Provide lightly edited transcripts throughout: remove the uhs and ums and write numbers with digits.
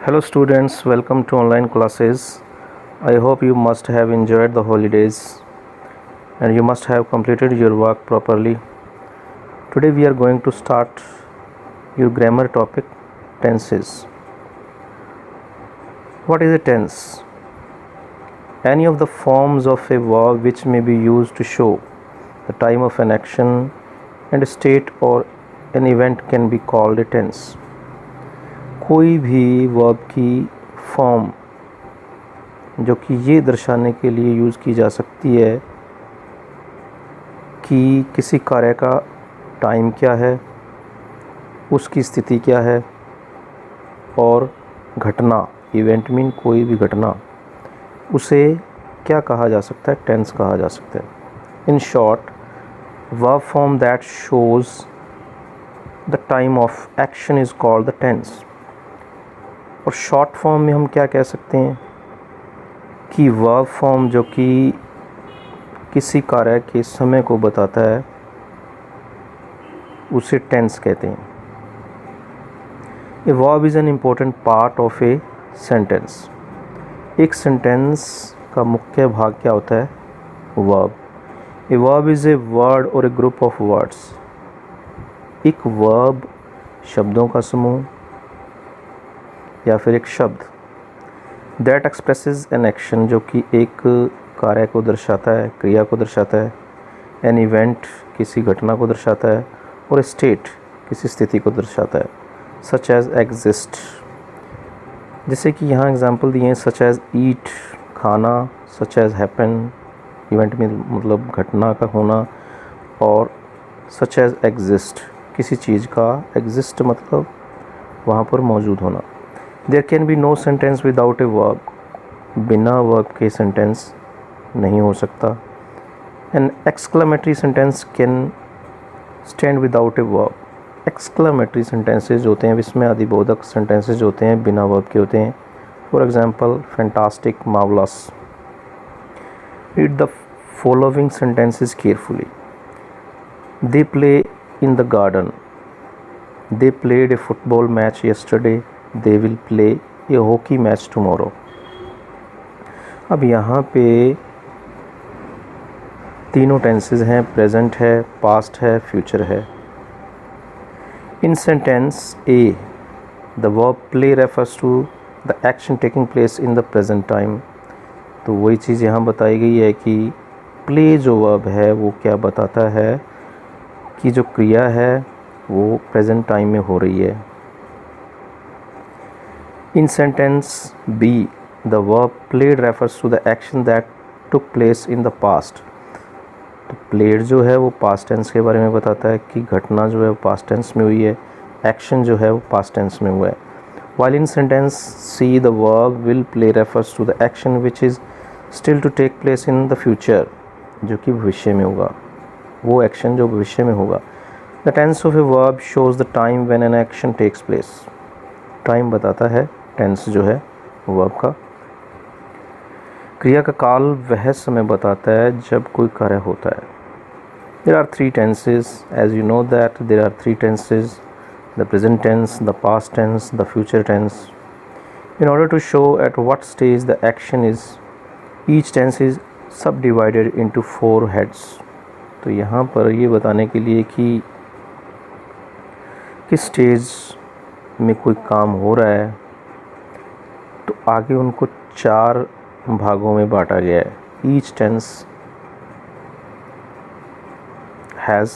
Hello students, welcome to online classes. I hope you must have enjoyed the holidays and you must have completed your work properly. Today we are going to start your grammar topic, tenses. What is a tense? Any of the forms of a verb which may be used to show the time of an action and a state or an event can be called a tense. कोई भी verb की form जो कि ये दर्शाने के लिए use की जा सकती है कि किसी कार्य का टाइम क्या है, उसकी स्थिति क्या है और घटना, इवेंट मीन कोई भी घटना, उसे क्या कहा जा सकता है, टेंस कहा जा सकता है. In short, verb form that shows the time of action is called the tense. और शॉर्ट फॉर्म में हम क्या कह सकते हैं कि वर्ब फॉर्म जो कि किसी कार्य के समय को बताता है उसे टेंस कहते हैं. A verb is an important part of a sentence. एक सेंटेंस का मुख्य भाग क्या होता है? Verb. A verb is a word और ए ग्रुप ऑफ वर्ड्स. एक वर्ब शब्दों का समूह या फिर एक शब्द. दैट एक्सप्रेसेस एन एक्शन जो कि एक कार्य को दर्शाता है, क्रिया को दर्शाता है. एन इवेंट किसी घटना को दर्शाता है और स्टेट किसी स्थिति को दर्शाता है. सच एज एग्जिस्ट, जैसे कि यहाँ एग्जांपल दिए हैं. सच एज ईट खाना, सच एज हैपन इवेंट में मतलब घटना का होना, और सच एज एग्जिस्ट किसी चीज़ का एग्जिस्ट मतलब वहाँ पर मौजूद होना. There can be no sentence without a verb. बिना वर्ब के सेंटेंस नहीं हो सकता. An exclamatory sentence can stand without a verb. Exclamatory sentences होते हैं, इसमें अधिबोधक सेंटेंसेज होते हैं, बिना वर्ब के होते हैं. For example, fantastic, marvellous. Read the following sentences carefully. They play in the garden. They played a football match yesterday. They will play a hockey match tomorrow. अब यहाँ पे तीनों टेंसेस हैं, प्रेजेंट है, पास्ट है, फ्यूचर है. In sentence A, the verb play refers to the action taking place in the present time. तो वही चीज़ यहाँ बताई गई है कि प्ले जो वर्ब है वो क्या बताता है कि जो क्रिया है वो प्रेजेंट टाइम में हो रही है. In sentence B, the verb played refers to the action that took place in the past. तो played जो है वो past tense के बारे में बताता है कि घटना जो है वो past tense में हुई है, action जो है वो past tense में हुआ है. While in sentence C, the verb will play refers to the action which is still to take place in the future, जो कि भविष्य में होगा, वो action जो भविष्य में होगा. The tense of a verb shows the time when an action takes place. Time बताता है टेंस जो है वर्ब का. क्रिया का काल वह समय बताता है जब कोई कार्य होता है. There are three tenses, as you know that there are three tenses: the present tense, the past tense, the future tense. In order to show at what stage the action is, each tense is subdivided into 4 heads. तो यहाँ पर ये बताने के लिए कि किस stage में कोई काम हो रहा है तो आगे उनको 4 भागों में बांटा गया है. Each tense has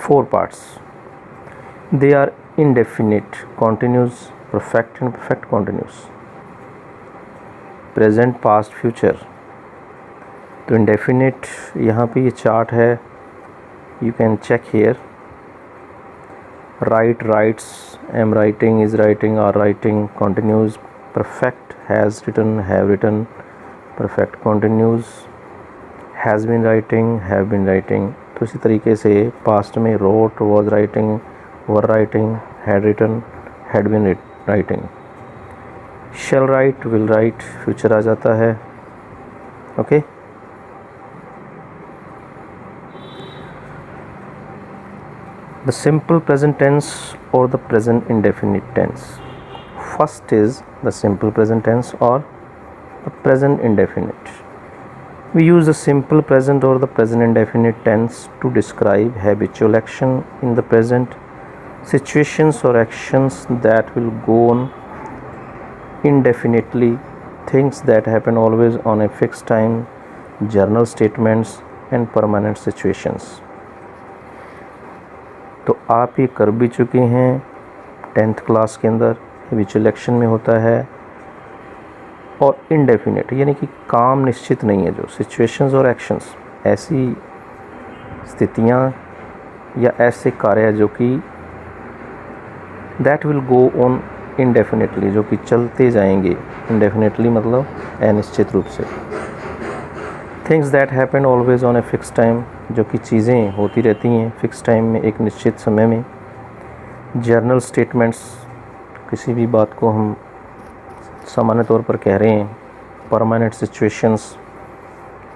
4 parts. They are indefinite, continuous, perfect and perfect continuous, present, past, future. तो इंडेफिनिट यहाँ पे ये चार्ट है, you can check here. write, writes, am writing, is writing, are writing. Continues, perfect, has written, have written. Perfect continues, has been writing, have been writing. तो इसी तरीके से past में wrote, was writing, were writing, had written, had been writing. shall write, will write, future आ जाता है. okay. The simple present tense or the present indefinite tense. first is the simple present tense or the present indefinite. We use the simple present or the present indefinite tense to describe habitual action in the present, situations or actions that will go on indefinitely, things that happen always on a fixed time, journal statements and permanent situations. तो आप ये कर भी चुके हैं 10th class के अंदर, habitual action में होता है और इनडेफिनिट यानी कि काम निश्चित नहीं है, जो सिचुएशंस और एक्शंस ऐसी स्थितियाँ या ऐसे कार्य जो कि that will go on indefinitely, जो कि चलते जाएंगे इनडेफिनेटली मतलब अनिश्चित रूप से। Things that happen always on a fix time, जो कि चीज़ें होती रहती हैं फिक्स टाइम में, एक निश्चित समय में। जर्नल स्टेटमेंट्स, किसी भी बात को हम सामान्य तौर पर कह रहे हैं। परमानेंट सिचुएशंस,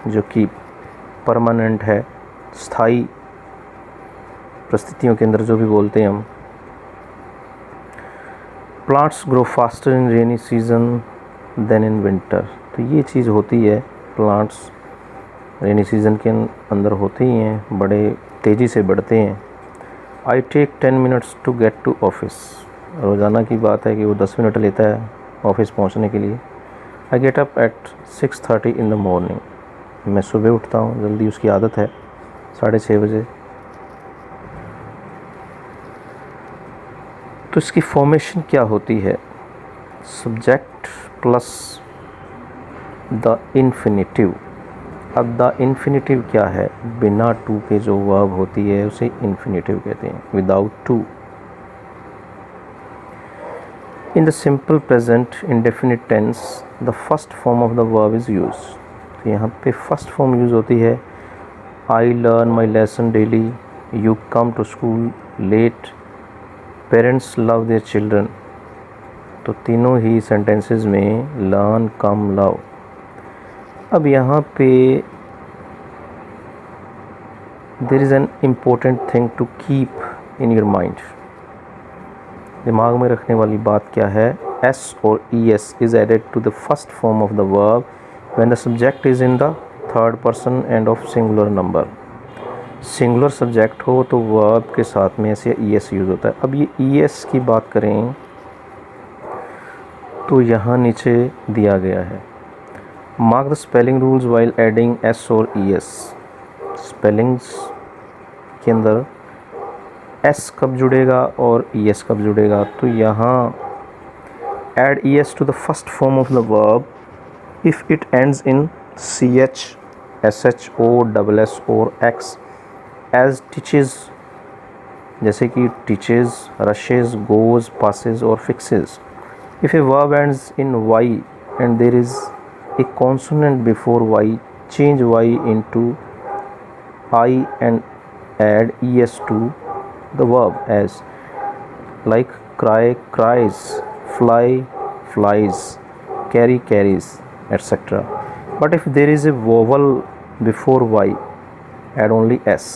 जो कि परमानेंट है, स्थायी परिस्थितियों के अंदर जो भी बोलते हैं हम। Plants grow faster in rainy season than in winter, तो ये चीज़ होती है, प्लांट्स रेनी सीजन के अंदर होते ही हैं, बड़े तेज़ी से बढ़ते हैं। I take 10 minutes to get to office, रोज़ाना की बात है कि वो 10 मिनट लेता है ऑफिस पहुंचने के लिए। I get up at 6:30 in the morning, मैं सुबह उठता हूँ जल्दी, उसकी आदत है 6:30 बजे। तो इसकी फॉर्मेशन क्या होती है? Subject plus the infinitive. अब द इन्फिनेटिव क्या है? बिना टू के जो वर्ब होती है उसे इन्फिनेटिव कहते हैं, without to. In the simple present indefinite tense the first form of the verb is use. तो यहाँ पे फर्स्ट फॉर्म यूज़ होती है। I learn my lesson daily, you come to school late, parents love their children. तो तीनों ही sentences में learn, come, love. अब यहाँ पे there is an important thing to keep in your mind. दिमाग में रखने वाली बात क्या है? एस और E S is added to the first form of the verb when the subject is in the third person and of singular number. Singular subject हो तो वर्ब के साथ में ऐसे ई एस यूज़ होता है। अब ये ई एस की बात करें तो यहाँ नीचे दिया गया है, mark the spelling rules while adding S और ई एस। स्पेलिंग्स के अंदर एस कब जुड़ेगा और ई एस कब जुड़ेगा? तो यहाँ add E S to the first form of the verb if it ends in C H, S H, O, double S और एक्स, एज टीचेज, जैसे कि टीचेज, रशेज, गोज, पासेज और fixes. If a verb ends in Y and there is a consonant before Y, change Y into I and add es to the verb as like cry, cries, fly, flies, carry, carries, etc. But if there is a vowel before y, add only s.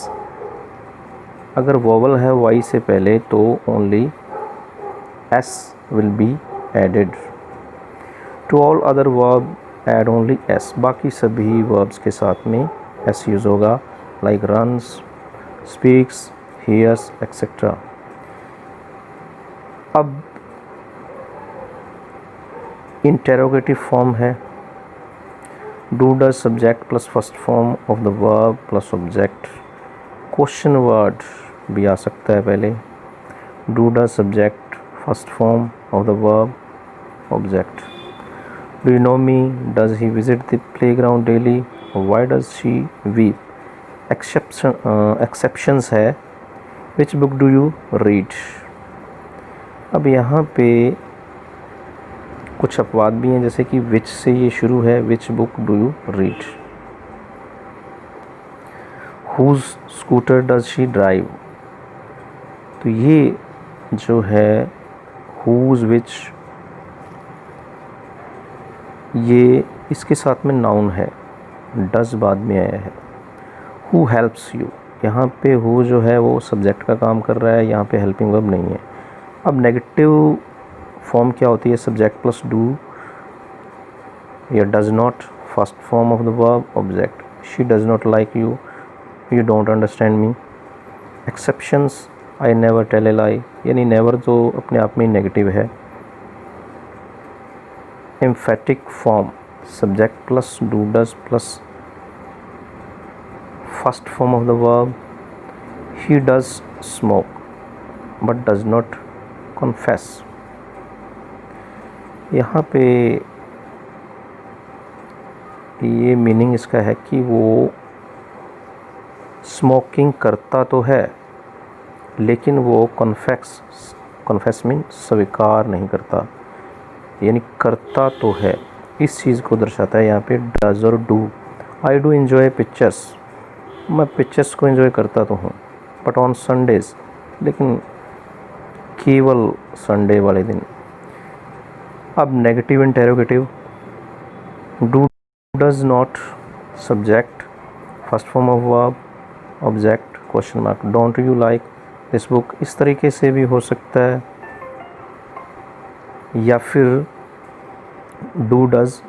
अगर vowel है y से पहले तो only s will be added. To all other verb add only s. बाकी सभी verbs के साथ में s यूज़ होगा, like runs, speaks, hears, etc. अब इंटेरोगेटिव फॉर्म है, do does subject plus first form of the verb plus object. Question word भी आ सकता है पहले, do does subject first form of the verb object. Do you know me, does he visit the playground daily, why does she weep. Exceptions है, which book do you read. अब यहाँ पे कुछ अपवाद भी हैं, जैसे कि विच से ये शुरू है, which book do you read. Whose scooter does she drive. तो ये जो है हुज, विच, ये इसके साथ में नाउन है, डज बाद में आया है। हु हेल्प्स यू, यहाँ पे हु जो है वो सब्जेक्ट का काम कर रहा है, यहाँ पे हेल्पिंग वर्ब नहीं है। अब नेगेटिव फॉर्म क्या होती है, सब्जेक्ट प्लस डू या does not, first form of the verb object, she does not like you, you don't understand me. Exceptions, I never tell a lie, यानी नेवर जो अपने आप में नेगेटिव है। Emphatic form, subject plus do does plus first form of the verb, he does smoke but does not confess। यहाँ पे ये meaning इसका है कि वो स्मोकिंग करता तो है लेकिन वो कन्फेस मीन स्वीकार नहीं करता, यानी करता तो है, इस चीज़ को दर्शाता है यहाँ पे डज और do. I do enjoy pictures, मैं पिक्चर्स को एंजॉय करता तो हूँ, बट ऑन संडेज, लेकिन केवल संडे वाले दिन। अब negative interrogative, do does not, subject first form of verb object question mark, don't you like this book, इस तरीके से भी हो सकता है। या फिर do does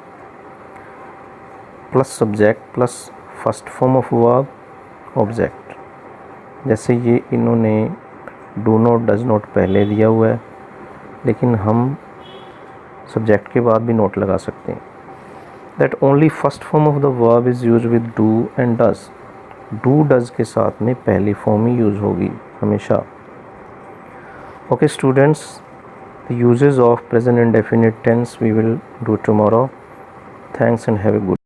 plus subject plus first form of verb object, जैसे ये इन्होंने डू नॉट डज नॉट पहले दिया हुआ है लेकिन हम सब्जेक्ट के बाद भी नोट लगा सकते हैं। That only first form of the verb is use with do and does, do does के साथ में पहली फॉर्म ही यूज होगी हमेशा। Okay students, the uses of present indefinite tense we will do tomorrow. Thanks and have a good